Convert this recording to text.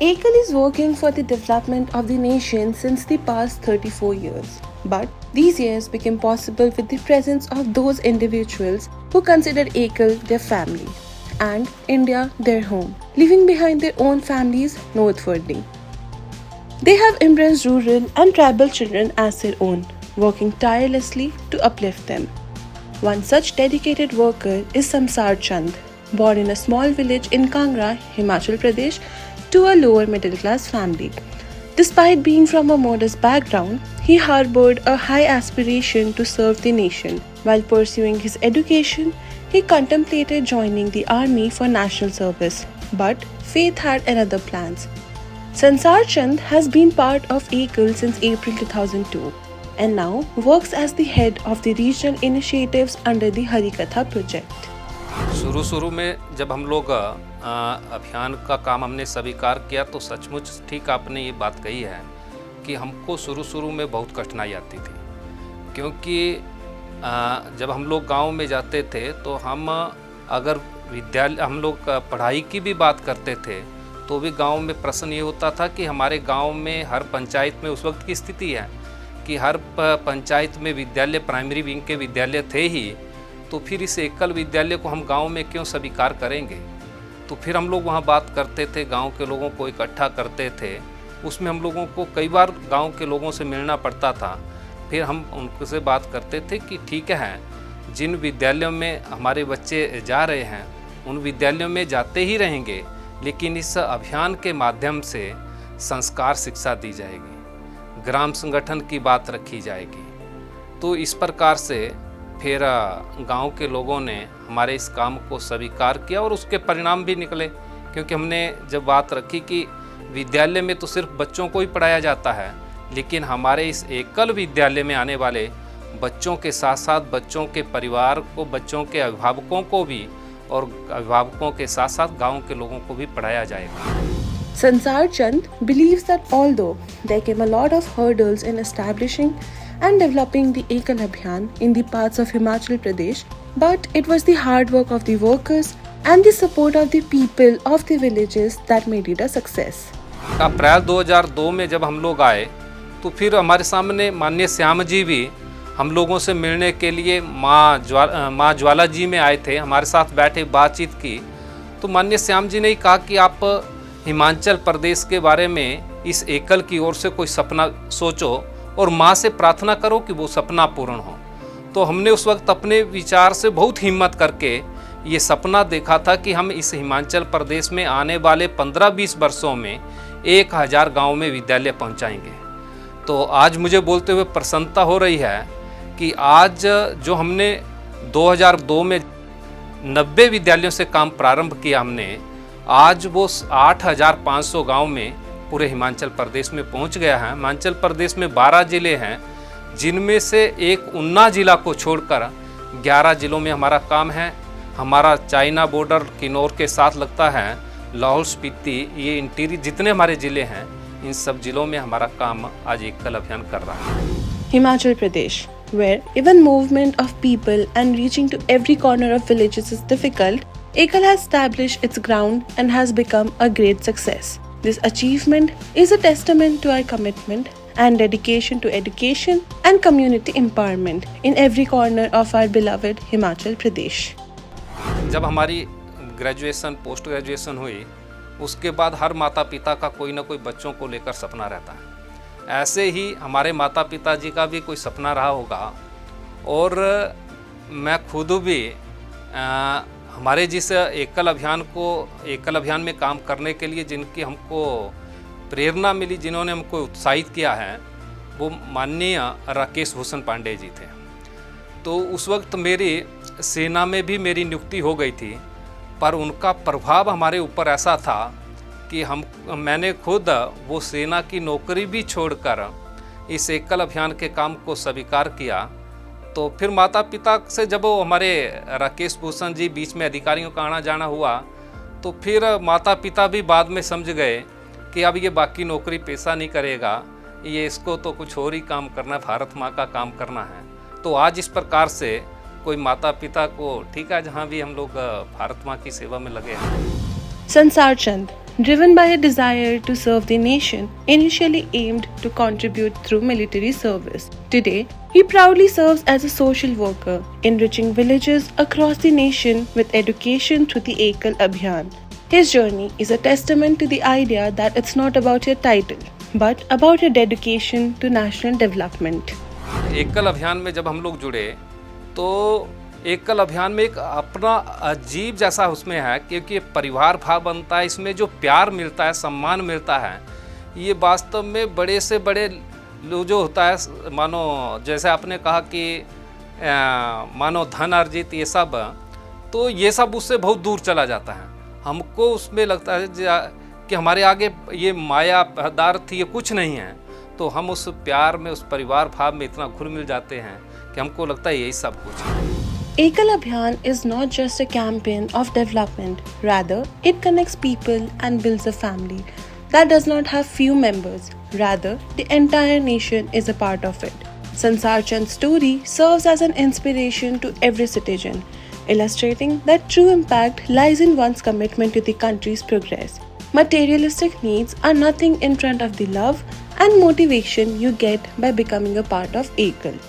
Ekal is working for the development of the nation since the past 34 years. But these years became possible with the presence of those individuals who consider Ekal their family and India their home, leaving behind their own families northwardly. They have embraced rural and tribal children as their own, working tirelessly to uplift them. One such dedicated worker is Samsar Chand, born in a small village in Kangra, Himachal Pradesh, to a lower middle class family. Despite being from a modest background, he harbored a high aspiration to serve the nation. While pursuing his education, he contemplated joining the army for national service, but fate had another plans. Sansar Chand has been part of Ekal since April 2002 and now works as the head of the regional initiatives under the Harikatha project. शुरू में जब हम लोग अभियान का काम हमने स्वीकार किया तो सचमुच ठीक आपने ये बात कही है कि हमको शुरू में बहुत कठिनाई आती थी, क्योंकि जब हम लोग गांव में जाते थे तो हम अगर विद्यालय हम लोग पढ़ाई की भी बात करते थे तो भी गांव में प्रश्न ये होता था कि हमारे गांव में हर पंचायत में उस वक्त की स्थिति है कि हर पंचायत में विद्यालय प्राइमरी विंग के विद्यालय थे ही, तो फिर इस एकल विद्यालय को हम गांव में क्यों स्वीकार करेंगे। तो फिर हम लोग वहाँ बात करते थे, गांव के लोगों को इकट्ठा करते थे, उसमें हम लोगों को कई बार गांव के लोगों से मिलना पड़ता था। फिर हम उनसे बात करते थे कि ठीक है, जिन विद्यालयों में हमारे बच्चे जा रहे हैं उन विद्यालयों में जाते ही रहेंगे, लेकिन इस अभियान के माध्यम से संस्कार शिक्षा दी जाएगी, ग्राम संगठन की बात रखी जाएगी। तो इस प्रकार से फिर गांव के लोगों ने हमारे इस काम को स्वीकार किया और उसके परिणाम भी निकले, क्योंकि हमने जब बात रखी कि विद्यालय में तो सिर्फ बच्चों को ही पढ़ाया जाता है, लेकिन हमारे इस एकल विद्यालय में आने वाले बच्चों के साथ साथ बच्चों के परिवार को, बच्चों के अभिभावकों को भी और अभिभावकों के साथ साथ गांव के लोगों को भी पढ़ाया जाएगा। Sansar Chand believes that although there came a lot of hurdles in establishing and developing the Ekal Abhiyan in the parts of Himachal Pradesh, but it was the hard work of the workers and the support of the people of the villages that made it a success. अप्रैल 2002 में जब हम लोग आए तो फिर हमारे सामने माननीय श्याम जी भी हम लोगों से मिलने के लिए माँ ज्वाला जी में आए थे, हमारे साथ बैठे बातचीत की। तो माननीय श्याम जी ने ही कहा कि आप हिमाचल प्रदेश के बारे में इस एकल की ओर से कोई सपना सोचो और माँ से प्रार्थना करो कि वो सपना पूर्ण हो। तो हमने उस वक्त अपने विचार से बहुत हिम्मत करके ये सपना देखा था कि हम इस हिमाचल प्रदेश में आने वाले 15-20 वर्षों में 1000 गाँव में विद्यालय पहुँचाएंगे। तो आज मुझे बोलते हुए प्रसन्नता हो रही है कि आज जो हमने 2002 में 90 विद्यालयों से काम प्रारंभ किया हमने, आज वो 8500 गांव में पूरे हिमाचल प्रदेश में पहुंच गया है। हिमाचल प्रदेश में 12 ज़िले हैं, जिनमें से एक उन्ना ज़िला को छोड़कर 11 ज़िलों में हमारा काम है। हमारा चाइना बॉर्डर किन्नौर के साथ लगता है, लाहौल स्पीति, ये इंटीरियर जितने हमारे ज़िले हैं इन सब ज़िलों में हमारा काम आज एकल अभियान कर रहा है। Himachal Pradesh, where even movement of people and reaching to every corner of villages is difficult, Ekal has established its ground and has become a great success. This achievement is a testament to our commitment and dedication to education and community empowerment in every corner of our beloved Himachal Pradesh. जब हमारी graduation post graduation हुई, उसके बाद हर माता पिता का कोई ना कोई बच्चों को लेकर सपना रहता है। ऐसे ही हमारे माता पिता जी का भी कोई सपना रहा होगा और मैं खुद भी हमारे जिस एकल अभियान में काम करने के लिए जिनकी हमको प्रेरणा मिली, जिन्होंने हमको उत्साहित किया है, वो माननीय राकेश भूषण पांडे जी थे। तो उस वक्त मेरी सेना में भी मेरी नियुक्ति हो गई थी, पर उनका प्रभाव हमारे ऊपर ऐसा था कि मैंने खुद वो सेना की नौकरी भी छोड़कर इस एकल अभियान के काम को स्वीकार किया। तो फिर माता पिता से जब वो हमारे राकेश भूषण जी बीच में अधिकारियों का आना जाना हुआ, तो फिर माता पिता भी बाद में समझ गए कि अब ये बाकी नौकरी पेशा नहीं करेगा, ये इसको तो कुछ और ही काम करना है, भारत माँ का काम करना है। तो आज इस प्रकार से कोई माता पिता को ठीक है, जहाँ भी हम लोग भारत माँ की सेवा में लगे हैं। Sansar Chand, driven by a desire to serve the nation, initially aimed to contribute through military service. Today, he proudly serves as a social worker, enriching villages across the nation with education through the Ekal Abhiyan. His journey is a testament to the idea that it's not about your title, but about your dedication to national development. एकल अभियान में जब हम लोग जुड़े तो एकल अभियान में एक अपना अजीब जैसा उसमें है, क्योंकि परिवार भाव बनता है, इसमें जो प्यार मिलता है, सम्मान मिलता है, ये वास्तव में बड़े से बड़े जो होता है, मानो जैसे आपने कहा कि मानो धन अर्जित ये सब, तो ये सब उससे बहुत दूर चला जाता है। हमको उसमें लगता है कि हमारे आगे ये माया पदार्थ ये कुछ नहीं है, तो हम उस प्यार में, उस परिवार भाव में इतना घुल मिल जाते हैं कि हमको लगता है यही सब कुछ है। Ekal Abhiyan is not just a campaign of development, rather it connects people and builds a family that does not have few members, rather the entire nation is a part of it. Sansar Chand's story serves as an inspiration to every citizen, illustrating that true impact lies in one's commitment to the country's progress. Materialistic needs are nothing in front of the love and motivation you get by becoming a part of Ekal.